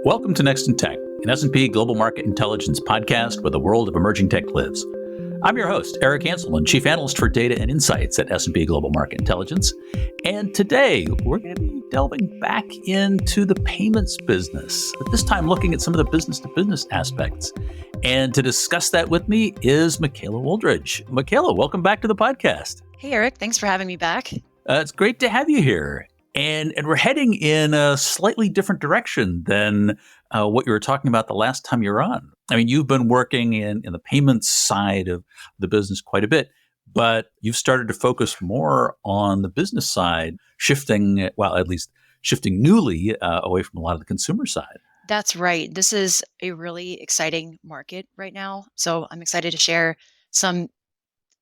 Welcome to Next in Tech, an S&P Global Market Intelligence podcast where the world of emerging tech lives. I'm your host, Eric Hanselman, Chief Analyst for Data and Insights at S&P Global Market Intelligence. And today, we're going to be delving back into the payments business, but this time looking at some of the business-to-business aspects. And to discuss that with me is McKayla Wooldridge. McKayla, welcome back to the podcast. Hey, Eric. Thanks for having me back. It's great to have you here. And we're heading in a slightly different direction than what you were talking about the last time you were on. I mean, you've been working in the payments side of the business quite a bit, but you've started to focus more on the business side, shifting newly away from a lot of the consumer side. That's right. This is a really exciting market right now. So I'm excited to share some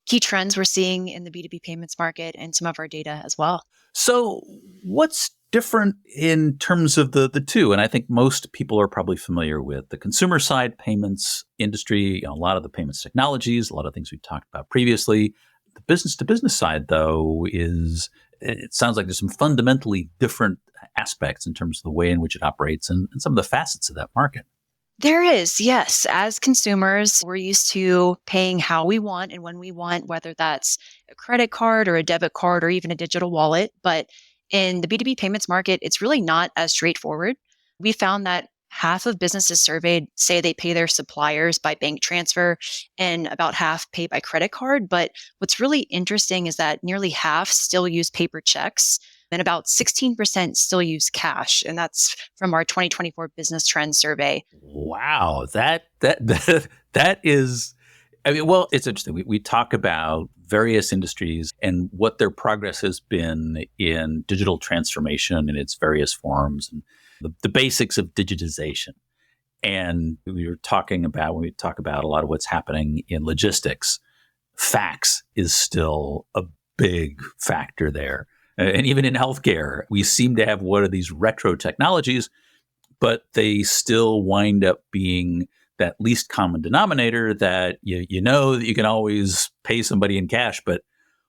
key trends we're seeing in the B2B payments market and some of our data as well. So what's different in terms of the two? And I think most people are probably familiar with the consumer side payments industry, a lot of the payments technologies, a lot of things we've talked about previously. The business to business side, though, it sounds like there's some fundamentally different aspects in terms of the way in which it operates and some of the facets of that market. There is, yes. As consumers, we're used to paying how we want and when we want, whether that's a credit card or a debit card or even a digital wallet. But in the B2B payments market, it's really not as straightforward. We found that half of businesses surveyed say they pay their suppliers by bank transfer and about half pay by credit card. But what's really interesting is that nearly half still use paper checks and about 16% still use cash. And that's from our 2024 Business Trends Survey. Wow. That is, I mean, well, it's interesting. We talk about various industries and what their progress has been in digital transformation in its various forms and the basics of digitization. And we were talking about, when we talk about a lot of what's happening in logistics, fax is still a big factor there. And even in healthcare, we seem to have one of these retro technologies, but they still wind up being that least common denominator that you know that you can always pay somebody in cash, but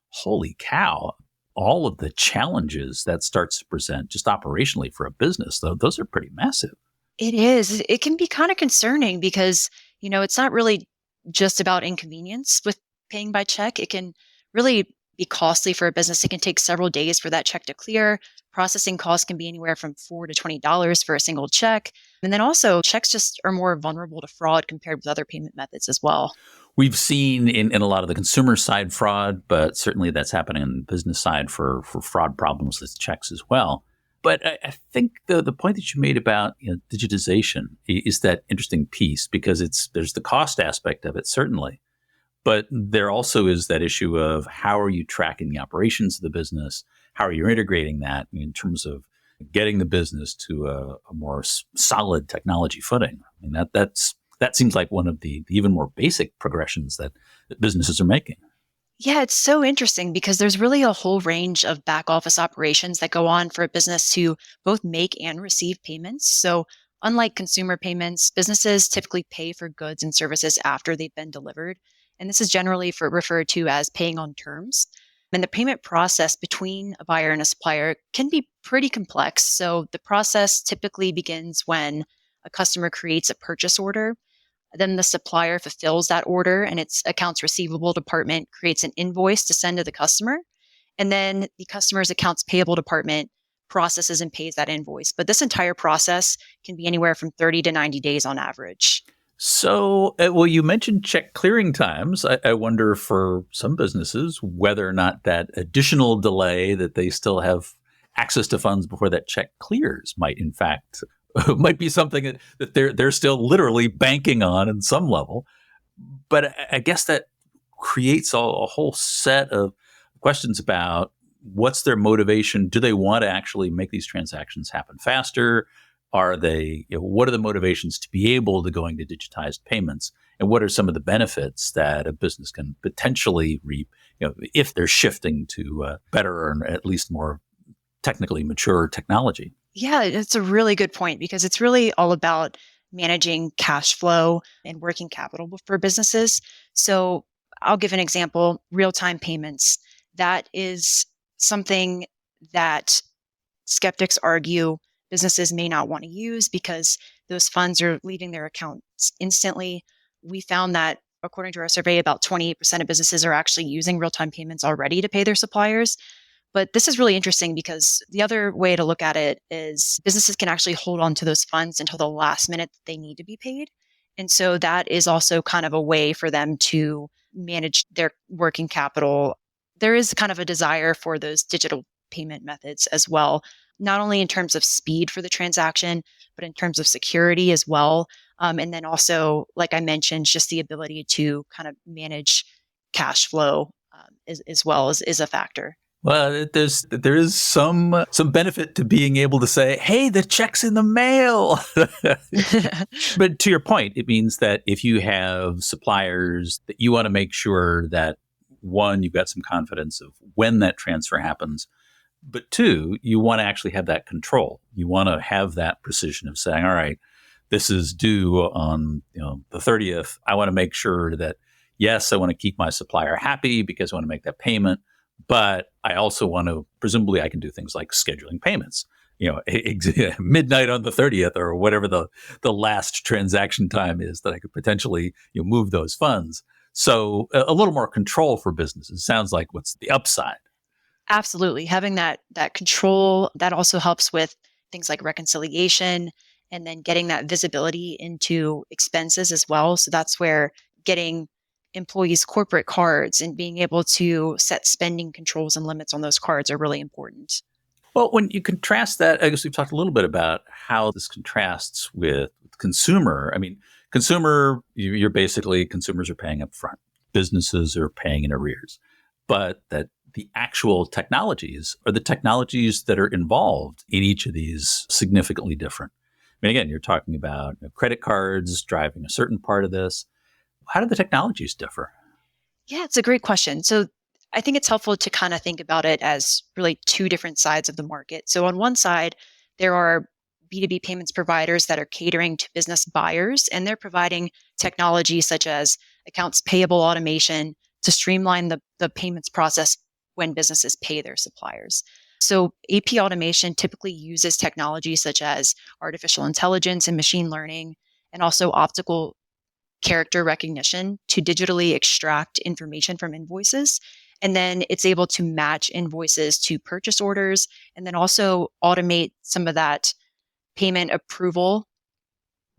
holy cow, all of the challenges that starts to present just operationally for a business, though, those are pretty massive. It is. It can be kind of concerning because, it's not really just about inconvenience with paying by check. It can really be costly for a business. It can take several days for that check to clear. Processing costs can be anywhere from $4 to $20 for a single check. And then also checks just are more vulnerable to fraud compared with other payment methods as well. We've seen in a lot of the consumer side fraud, but certainly that's happening on the business side for fraud problems with checks as well. But I think the point that you made about digitization is that interesting piece because there's the cost aspect of it, certainly. But there also is that issue of how are you tracking the operations of the business? How are you integrating that in terms of getting the business to a more solid technology footing? I mean, that seems like one of the even more basic progressions that businesses are making. Yeah, it's so interesting because there's really a whole range of back office operations that go on for a business to both make and receive payments. So unlike consumer payments, businesses typically pay for goods and services after they've been delivered. And this is generally referred to as paying on terms. And the payment process between a buyer and a supplier can be pretty complex. So the process typically begins when a customer creates a purchase order. Then the supplier fulfills that order and its accounts receivable department creates an invoice to send to the customer. And then the customer's accounts payable department processes and pays that invoice. But this entire process can be anywhere from 30 to 90 days on average. So, well, you mentioned check clearing times. I wonder for some businesses whether or not that additional delay that they still have access to funds before that check clears might be something that they're still literally banking on in some level. But I guess that creates a whole set of questions about what's their motivation. Do they want to actually make these transactions happen faster? Are they, what are the motivations to be able to go into digitized payments? And what are some of the benefits that a business can potentially reap, if they're shifting to better or at least more technically mature technology? Yeah, it's a really good point because it's really all about managing cash flow and working capital for businesses. So I'll give an example, real-time payments. That is something that skeptics argue businesses may not want to use because those funds are leaving their accounts instantly. We found that according to our survey, about 28% of businesses are actually using real-time payments already to pay their suppliers. But this is really interesting because the other way to look at it is businesses can actually hold on to those funds until the last minute that they need to be paid. And so that is also kind of a way for them to manage their working capital. There is kind of a desire for those digital payment methods as well, not only in terms of speed for the transaction, but in terms of security as well. And then also, like I mentioned, just the ability to kind of manage cash flow as well is a factor. Well, there is some benefit to being able to say, "Hey, the check's in the mail." But to your point, it means that if you have suppliers that you want to make sure that one, you've got some confidence of when that transfer happens, but two, you want to actually have that control. You want to have that precision of saying, "All right, this is due on the 30th. I want to make sure that yes, I want to keep my supplier happy because I want to make that payment." But I also want to, presumably, I can do things like scheduling payments, midnight on the 30th or whatever the last transaction time is that I could potentially move those funds. So a little more control for businesses sounds like what's the upside. Absolutely. Having that control, that also helps with things like reconciliation and then getting that visibility into expenses as well. So that's where getting employees' corporate cards and being able to set spending controls and limits on those cards are really important. Well, when you contrast that, I guess we've talked a little bit about how this contrasts with consumer. I mean, consumer, you're basically, consumers are paying up front. Businesses are paying in arrears. But that the actual technologies are the technologies that are involved in each of these significantly different. I mean, again, you're talking about credit cards driving a certain part of this. How do the technologies differ? Yeah, it's a great question. So I think it's helpful to kind of think about it as really two different sides of the market. So on one side, there are B2B payments providers that are catering to business buyers, and they're providing technology such as accounts payable automation to streamline the payments process when businesses pay their suppliers. So AP automation typically uses technology such as artificial intelligence and machine learning, and also optical character recognition to digitally extract information from invoices. And then it's able to match invoices to purchase orders and then also automate some of that payment approval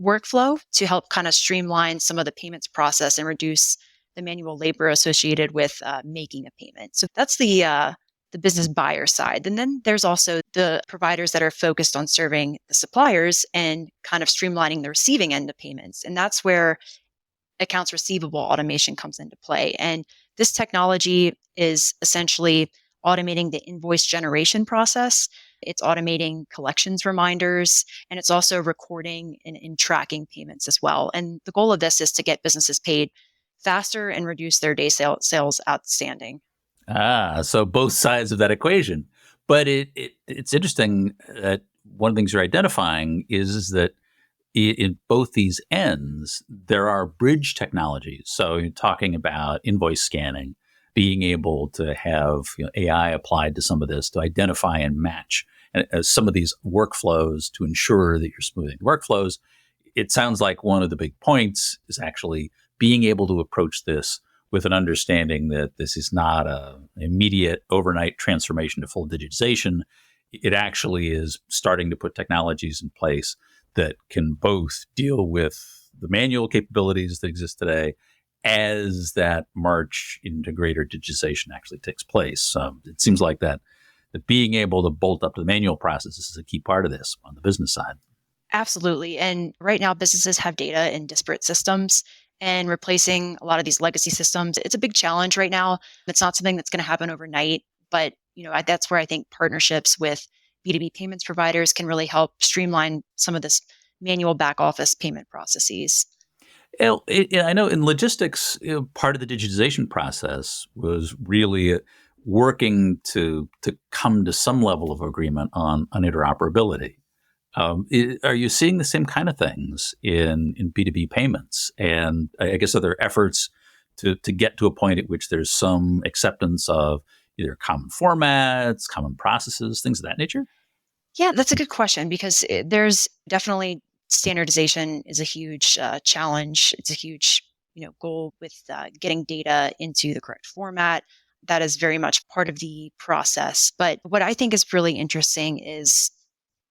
workflow to help kind of streamline some of the payments process and reduce the manual labor associated with making a payment. So that's the business buyer side. And then there's also the providers that are focused on serving the suppliers and kind of streamlining the receiving end of payments. And that's where accounts receivable automation comes into play. And this technology is essentially automating the invoice generation process. It's automating collections reminders, and it's also recording and tracking payments as well. And the goal of this is to get businesses paid faster and reduce their sales outstanding. So both sides of that equation. But it's interesting that one of the things you're identifying is that in both these ends, there are bridge technologies. So you're talking about invoice scanning, being able to have AI applied to some of this to identify and match some of these workflows to ensure that you're smoothing workflows. It sounds like one of the big points is actually being able to approach this with an understanding that this is not an immediate overnight transformation to full digitization. It actually is starting to put technologies in place that can both deal with the manual capabilities that exist today as that march into greater digitization actually takes place. It seems like that being able to bolt up to the manual processes is a key part of this on the business side. Absolutely. And right now, businesses have data in disparate systems, and replacing a lot of these legacy systems, it's a big challenge right now. It's not something that's going to happen overnight, but that's where I think partnerships with B2B payments providers can really help streamline some of this manual back office payment processes. I know in logistics, part of the digitization process was really working to come to some level of agreement on interoperability. Are you seeing the same kind of things in B2B payments? And I guess are there efforts to get to a point at which there's some acceptance of either common formats, common processes, things of that nature? Yeah, that's a good question because there's definitely standardization is a huge challenge. It's a huge, goal with getting data into the correct format. That is very much part of the process. But what I think is really interesting is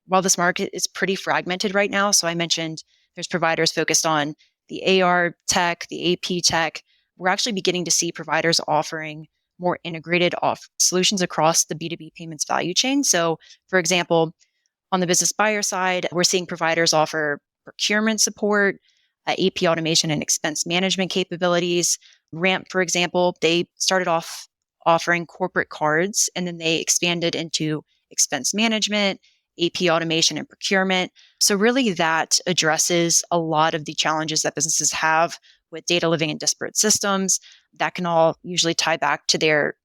while this market is pretty fragmented right now, so I mentioned there's providers focused on the AR tech, the AP tech. We're actually beginning to see providers offering more integrated solutions across the B2B payments value chain. So, for example, on the business buyer side, we're seeing providers offer procurement support, AP automation and expense management capabilities. Ramp, for example, they started off offering corporate cards and then they expanded into expense management, AP automation and procurement. So, really, that addresses a lot of the challenges that businesses have with data living in disparate systems. That can all usually tie back to their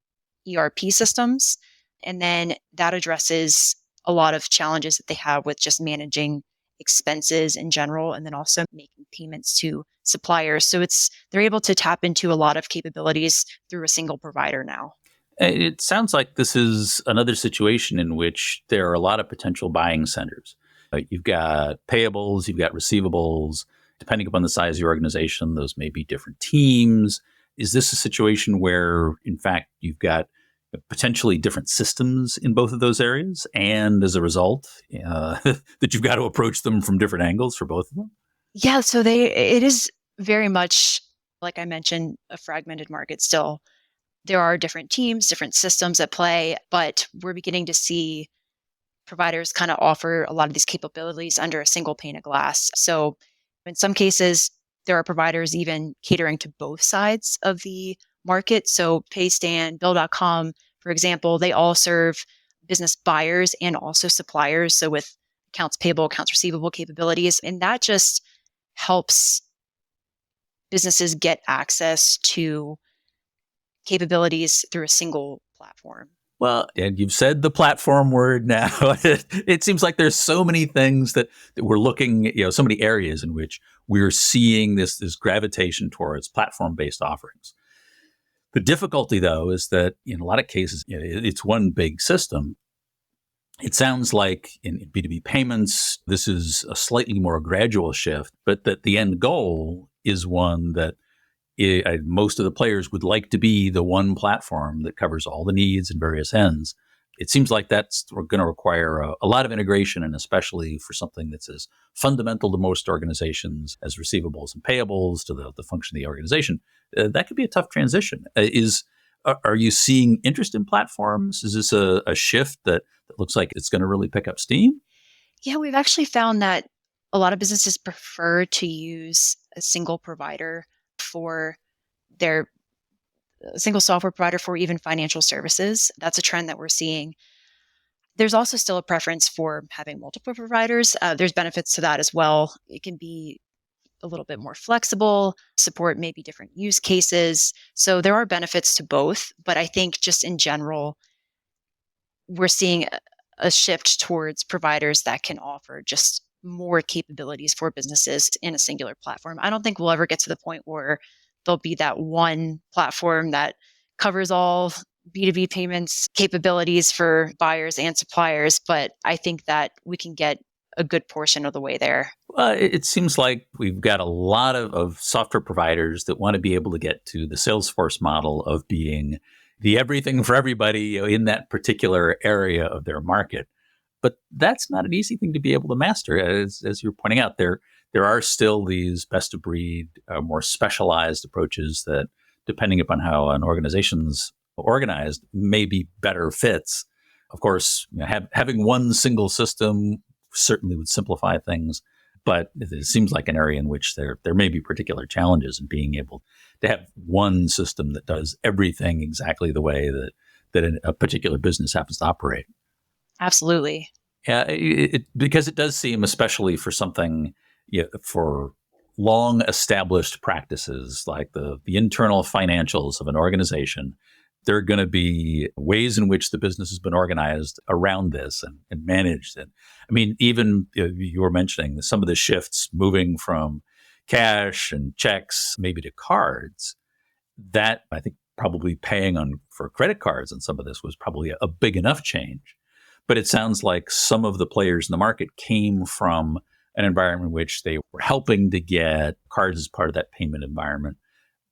ERP systems. And then that addresses a lot of challenges that they have with just managing expenses in general and then also making payments to suppliers. So they're able to tap into a lot of capabilities through a single provider now. It sounds like this is another situation in which there are a lot of potential buying centers. You've got payables, you've got receivables. Depending upon the size of your organization, those may be different teams. Is this a situation where, in fact, you've got potentially different systems in both of those areas? And as a result, that you've got to approach them from different angles for both of them? Yeah, so it is very much like I mentioned a fragmented market still. There are different teams, different systems at play, but we're beginning to see providers kind of offer a lot of these capabilities under a single pane of glass. So in some cases, there are providers even catering to both sides of the market. So Paystand, Bill.com, for example, they all serve business buyers and also suppliers. So with accounts payable, accounts receivable capabilities. And that just helps businesses get access to capabilities through a single platform. Well, and you've said the platform word now. It seems like there's so many things that we're looking, so many areas in which we're seeing this gravitation towards platform-based offerings. The difficulty, though, is that in a lot of cases, it's one big system. It sounds like in B2B payments, this is a slightly more gradual shift, but that the end goal is one that most of the players would like to be the one platform that covers all the needs and various ends. It seems like that's going to require a lot of integration, and especially for something that's as fundamental to most organizations as receivables and payables to the function of the organization. That could be a tough transition. Are you seeing interest in platforms? Is this a shift that looks like it's going to really pick up steam? Yeah, we've actually found that a lot of businesses prefer to use a single provider for their a single software provider for even financial services. That's a trend that we're seeing. There's also still a preference for having multiple providers. There's benefits to that as well. It can be a little bit more flexible, support maybe different use cases. So there are benefits to both. But I think just in general, we're seeing a shift towards providers that can offer just more capabilities for businesses in a singular platform. I don't think we'll ever get to the point where there'll be that one platform that covers all B2B payments capabilities for buyers and suppliers, but I think that we can get a good portion of the way there. Well, it seems like we've got a lot of software providers that want to be able to get to the Salesforce model of being the everything for everybody in that particular area of their market. But that's not an easy thing to be able to master. As you're pointing out, there are still these best of breed, more specialized approaches that, depending upon how an organization's organized, may be better fits. Of course, having one single system certainly would simplify things, but it seems like an area in which there may be particular challenges in being able to have one system that does everything exactly the way that a particular business happens to operate. Absolutely. Yeah, because it does seem, especially for something, for long established practices like the internal financials of an organization, there are going to be ways in which the business has been organized around this and managed. And I mean, even you were mentioning some of the shifts moving from cash and checks maybe to cards. That, I think, probably paying for credit cards and some of this was probably a big enough change. But it sounds like some of the players in the market came from an environment in which they were helping to get cards as part of that payment environment,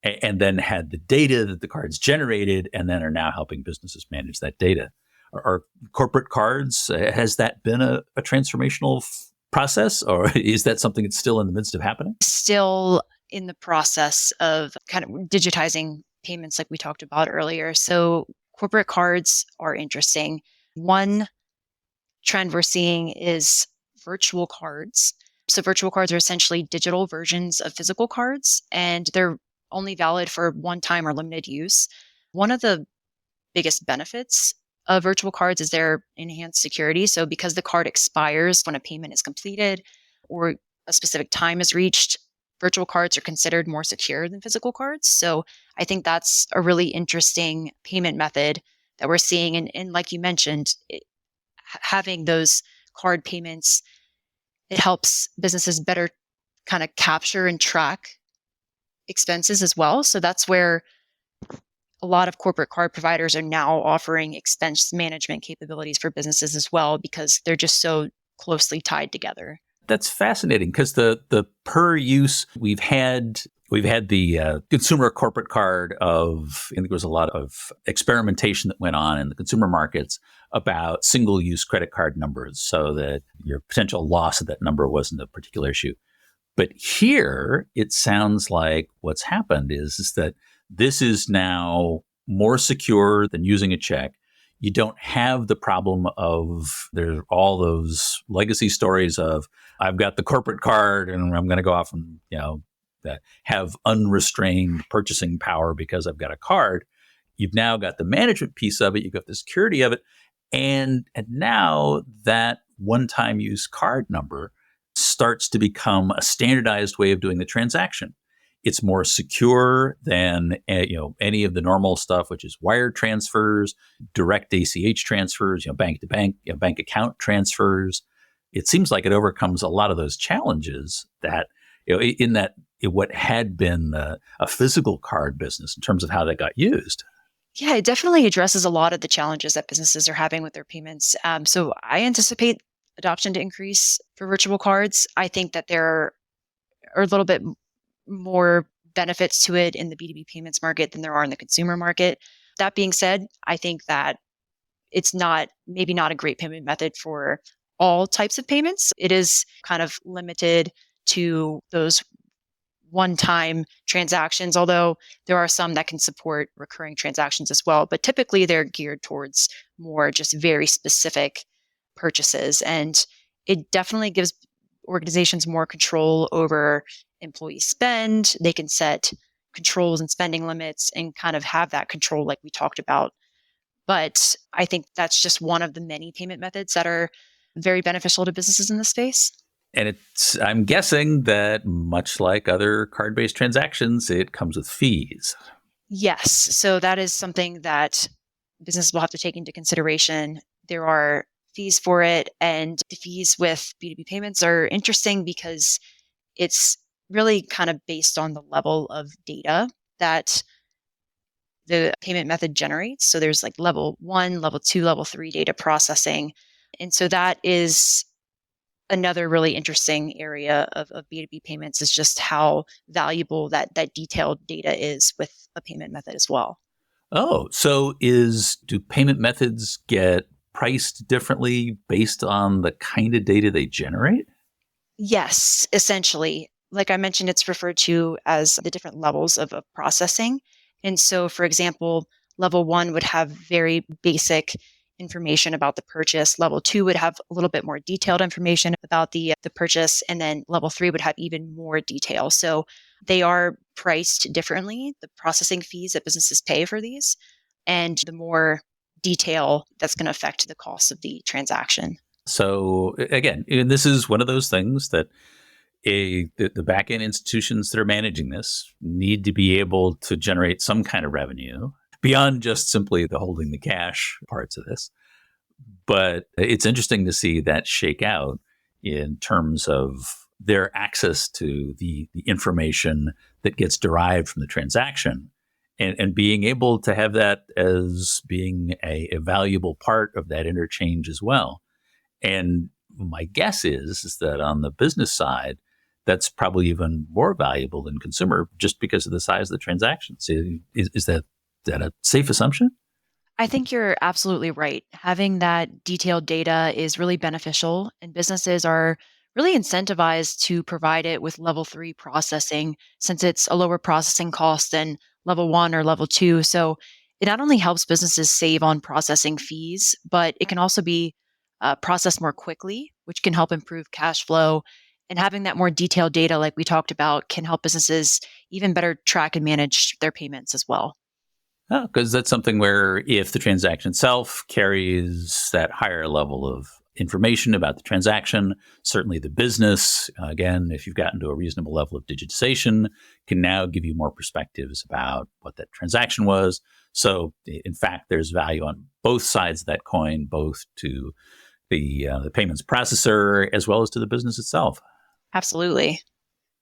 and then had the data that the cards generated, and then are now helping businesses manage that data. Are corporate cards, has that been a transformational process, or is that something that's still in the midst of happening? Still in the process of kind of digitizing payments like we talked about earlier. So corporate cards are interesting. One trend we're seeing is virtual cards. So virtual cards are essentially digital versions of physical cards, and they're only valid for one time or limited use. One of the biggest benefits of virtual cards is their enhanced security. So because the card expires when a payment is completed or a specific time is reached, virtual cards are considered more secure than physical cards. So I think that's a really interesting payment method that we're seeing. And like you mentioned, having those card payments, it helps businesses better kind of capture and track expenses as well. So that's where a lot of corporate card providers are now offering expense management capabilities for businesses as well, because they're just so closely tied together. That's fascinating, because the per use we've had the consumer corporate card of, I think there was a lot of experimentation that went on in the consumer markets about single use credit card numbers, so that your potential loss of that number wasn't a particular issue. But here it sounds like what's happened is that this is now more secure than using a check. You don't have the problem of there's all those legacy stories of I've got the corporate card and I'm going to go off and have unrestrained purchasing power because I've got a card. You've now got the management piece of it. You've got the security of it, and now that one-time use card number starts to become a standardized way of doing the transaction. It's more secure than any of the normal stuff, which is wire transfers, direct ACH transfers, bank to bank, bank account transfers. It seems like it overcomes a lot of those challenges that what had been a physical card business in terms of how they got used. Yeah, it definitely addresses a lot of the challenges that businesses are having with their payments. So I anticipate adoption to increase for virtual cards. I think that there are a little bit more benefits to it in the B2B payments market than there are in the consumer market. That being said, I think that it's maybe not a great payment method for all types of payments. It is kind of limited to those one-time transactions, although there are some that can support recurring transactions as well. But typically they're geared towards more just very specific purchases. And it definitely gives organizations more control over employee spend. They can set controls and spending limits and kind of have that control like we talked about. But I think that's just one of the many payment methods that are very beneficial to businesses in this space. And I'm guessing that much like other card-based transactions, it comes with fees. Yes. So that is something that businesses will have to take into consideration. There are fees for it, and the fees with B2B payments are interesting because it's really kind of based on the level of data that the payment method generates. So there's like level 1, level 2, level 3 data processing. And so that is another really interesting area of B2B payments, is just how valuable that detailed data is with a payment method as well. Oh, so do payment methods get priced differently based on the kind of data they generate? Yes, essentially. Like I mentioned, it's referred to as the different levels of processing. And so, for example, level 1 would have very basic information about the purchase. Level 2 would have a little bit more detailed information about the purchase. And then level 3 would have even more detail. So they are priced differently, the processing fees that businesses pay for these. And the more detail, that's going to affect the cost of the transaction. So again, and this is one of those things that the back-end institutions that are managing this need to be able to generate some kind of revenue beyond just simply the holding the cash parts of this. But it's interesting to see that shake out in terms of their access to the information that gets derived from the transaction, and being able to have that as being a valuable part of that interchange as well. And my guess is that on the business side, that's probably even more valuable than consumer just because of the size of the transactions. Is that a safe assumption? I think you're absolutely right. Having that detailed data is really beneficial, and businesses are really incentivized to provide it with level three processing since it's a lower processing cost than level one or level two. So it not only helps businesses save on processing fees, but it can also be processed more quickly, which can help improve cash flow. And having that more detailed data, like we talked about, can help businesses even better track and manage their payments as well. Because that's something where if the transaction itself carries that higher level of information about the transaction, certainly the business, again, if you've gotten to a reasonable level of digitization, can now give you more perspectives about what that transaction was. So, in fact, there's value on both sides of that coin, both to the payments processor as well as to the business itself. Absolutely.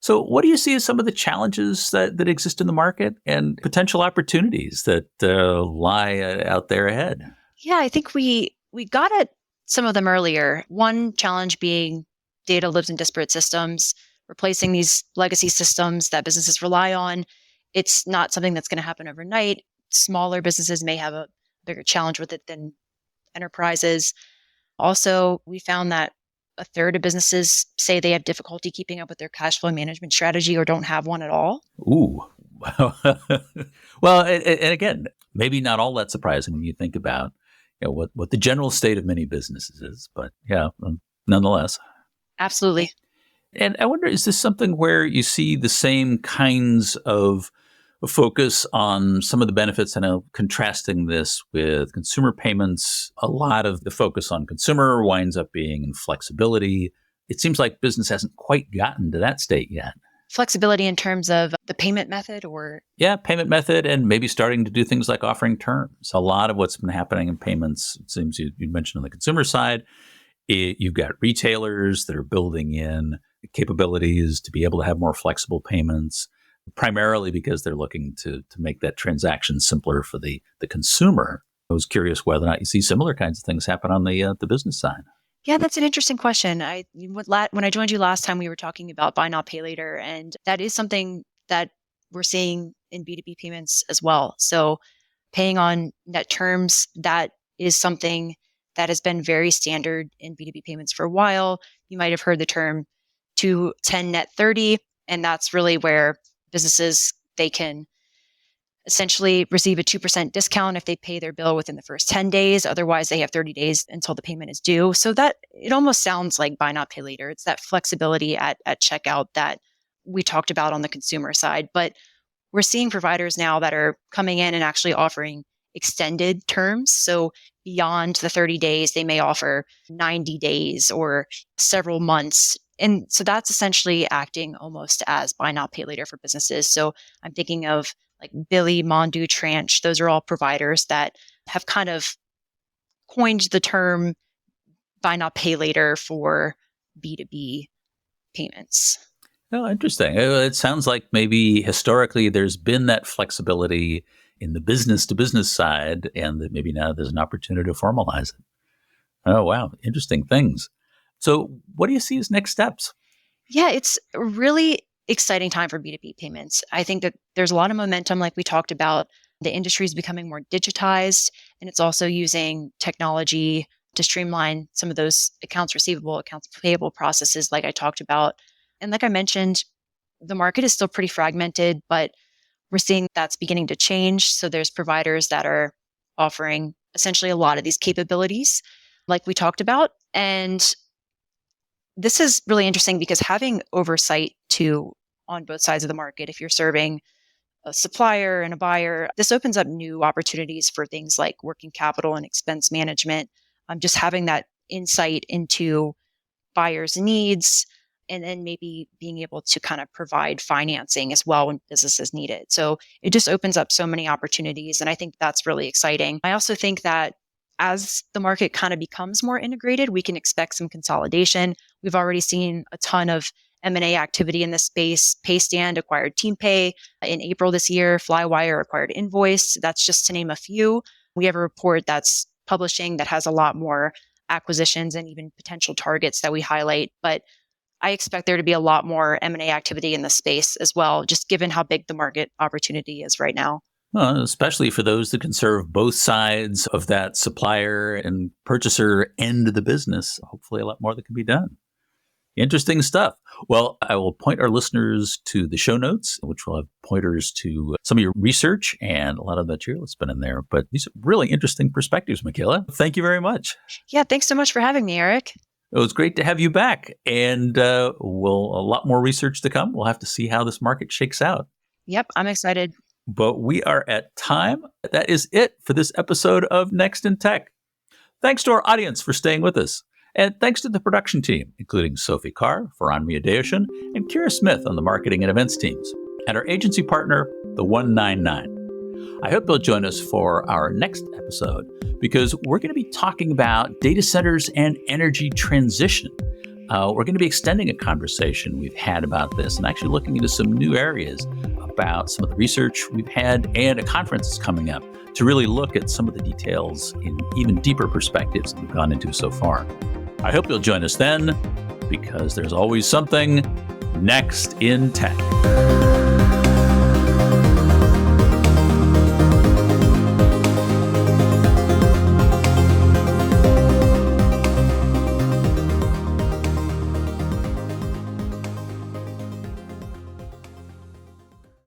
So, what do you see as some of the challenges that exist in the market and potential opportunities that lie out there ahead? Yeah, I think we got at some of them earlier. One challenge being data lives in disparate systems, replacing these legacy systems that businesses rely on. It's not something that's going to happen overnight. Smaller businesses may have a bigger challenge with it than enterprises. Also, we found that a third of businesses say they have difficulty keeping up with their cash flow management strategy or don't have one at all. Ooh. Well, and again, maybe not all that surprising when you think about what the general state of many businesses is, but yeah, nonetheless. Absolutely. And I wonder, is this something where you see the same kinds of focus on some of the benefits? I know contrasting this with consumer payments, a lot of the focus on consumer winds up being in flexibility. It seems like business hasn't quite gotten to that state yet. Flexibility in terms of the payment method or Yeah, payment method and maybe starting to do things like offering terms. A lot of what's been happening in payments, it seems you mentioned on the consumer side, you've got retailers that are building in capabilities to be able to have more flexible payments, primarily because they're looking to make that transaction simpler for the consumer. I was curious whether or not you see similar kinds of things happen on the business side. Yeah, that's an interesting question. When I joined you last time, we were talking about buy now, pay later, and that is something that we're seeing in B2B payments as well. So paying on net terms, that is something that has been very standard in B2B payments for a while. You might have heard the term 210 net 30, and that's really where businesses, they can essentially receive a 2% discount if they pay their bill within the first 10 days. Otherwise, they have 30 days until the payment is due. So that it almost sounds like buy not pay later. It's that flexibility at checkout that we talked about on the consumer side. But we're seeing providers now that are coming in and actually offering extended terms. So beyond the 30 days, they may offer 90 days or several months. And so that's essentially acting almost as buy now, pay later for businesses. So I'm thinking of like Billy, Mondu, Tranche. Those are all providers that have kind of coined the term buy now, pay later for B2B payments. Oh, interesting. It sounds like maybe historically there's been that flexibility in the business to business side, and that maybe now there's an opportunity to formalize it. Oh, wow. Interesting things. So, what do you see as next steps? Yeah, it's a really exciting time for B2B payments. I think that there's a lot of momentum, like we talked about. The industry is becoming more digitized, and it's also using technology to streamline some of those accounts receivable, accounts payable processes, like I talked about. And like I mentioned, the market is still pretty fragmented, but we're seeing that's beginning to change. So there's providers that are offering essentially a lot of these capabilities, like we talked about. And this is really interesting because having oversight too on both sides of the market, if you're serving a supplier and a buyer, this opens up new opportunities for things like working capital and expense management. Just having that insight into buyers' needs and then maybe being able to kind of provide financing as well when businesses need it. So it just opens up so many opportunities. And I think that's really exciting. I also think that as the market kind of becomes more integrated, we can expect some consolidation. We've already seen a ton of M&A activity in this space. Paystand acquired TeamPay in April this year. Flywire acquired Invoice. That's just to name a few. We have a report that's publishing that has a lot more acquisitions and even potential targets that we highlight. But I expect there to be a lot more M&A activity in the space as well, just given how big the market opportunity is right now. Well, especially for those that can serve both sides of that supplier and purchaser end of the business. Hopefully a lot more that can be done. Interesting stuff. Well, I will point our listeners to the show notes, which will have pointers to some of your research and a lot of the material that's been in there. But these are really interesting perspectives, McKayla. Thank you very much. Yeah, thanks so much for having me, Eric. It was great to have you back. And a lot more research to come. We'll have to see how this market shakes out. Yep, I'm excited. But we are at time. That is it for this episode of Next in Tech. Thanks to our audience for staying with us. And thanks to the production team, including Sophie Carr, Farhan Miadeoshan, and Kira Smith on the marketing and events teams, and our agency partner, the 199. I hope you'll join us for our next episode, because we're going to be talking about data centers and energy transition. We're going to be extending a conversation we've had about this and actually looking into some new areas about some of the research we've had and a conference that's coming up to really look at some of the details in even deeper perspectives that we've gone into so far. I hope you'll join us then, because there's always something next in tech.